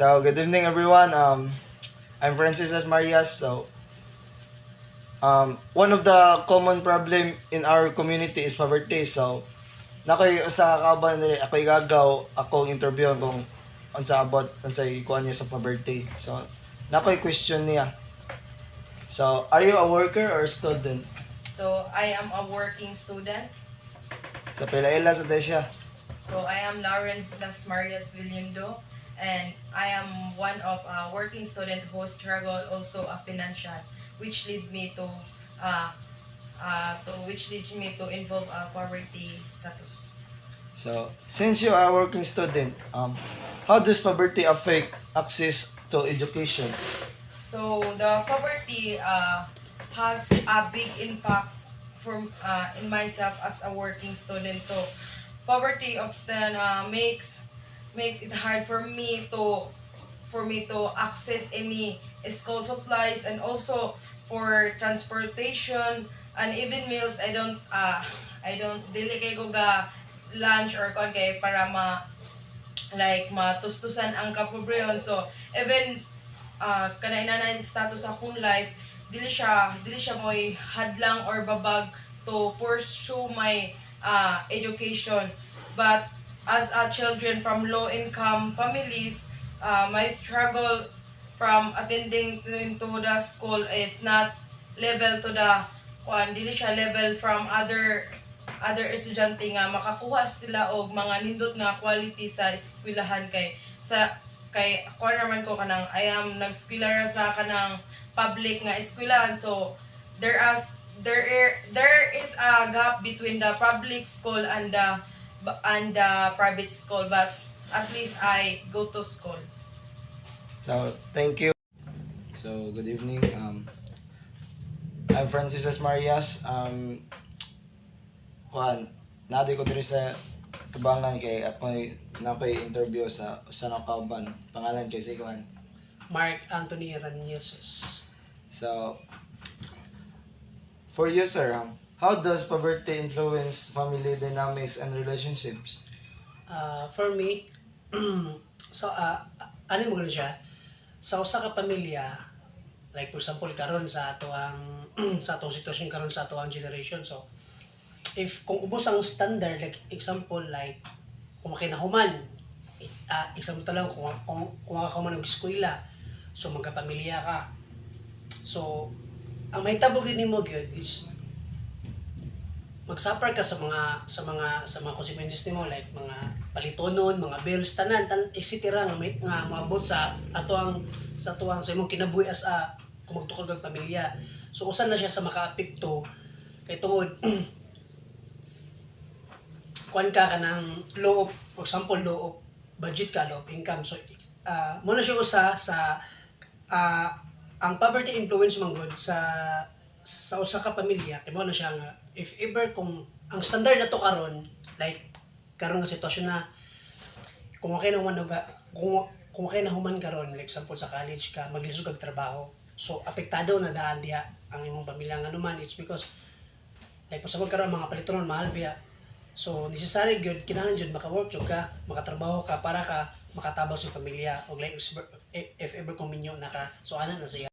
So, good evening everyone. I'm Francis S. Marias. So, one of the common problem in our community is poverty. So, nakoy usa ka kauban diri ako'y gagaw, akong interview kung unsa about unsay kuan niya sa poverty. So, nakoy question niya. So, are you a worker or student? So I am a working student. Sa pila-ila sa siya. So I am Lauren Las Marias Villendo, and I am one of a working student who struggled also a financial, which lead me to involve a poverty status. So, since you are a working student, how does poverty affect access to education? So the poverty has a big impact from in myself as a working student. So poverty often makes it hard for me to access any school supplies, and also for transportation and even meals. I don't dili kay ko ga lunch or kon kay para matustusan ang kapobrehon. So even kana inanay status sa akong life, dili siya moy hadlang or babag to pursue my education. But as a children from low income families, my struggle from attending to the school is not level to the dili siya level from other estudyante nga makakuha sila og mga nindot nga quality sa eskwelahan. Kay ako naman ko kanang I am nag-eskwela sa kanang public nga eskwelahan. So there is a gap between the public school and the private school, but at least I go to school. So, thank you. So, good evening. I'm Francis S. Marias. Nadi ko diri sa Tubangan kay nakoy interview sa usa ka kauban. Pangalan kay si Kuan. Mark Anthony Ranyeses. So, for you sir, how does poverty influence family dynamics and relationships? For me, so ano mo siya? Sa usa ka pamilya, like for example karon sa ato ang sa atong sitwasyon karon sa ato ang generation. So if kung ubos ang standard, like example like kung makinahuman, example ta lang kung ka man og eskwela, so magkapamilya ka. So ang mahitabo gid nimo gyud is mag-suffer ka sa mga consequences nimo, like mga palitonon, mga bills tanan etc. nga maabot sa atuang sa imong kinabuhi as a kung magtukod kag pamilya. So usan na siya sa makaapekto kay tungod kuan ka kanang low of, for example low of budget ka, low of income. So mo na siya usa sa ang poverty influence man good sa usa ka pamilya. Kay mo na siya nga if ever kung ang standard na to karon, like karon nga sitwasyon na kung okay na human kung okay na human karon, like example sa college ka maglisod kag trabaho, so apektado na daan diha ang imong pamilya nga naman. It's because like pasabot karon mga palitonon mahal biya. So necessary gyud kinahanglan jud maka-work jud ka, makatrabaho ka para ka makatabang sa pamilya, og like if ever kung minyo na ka, so ana na siya.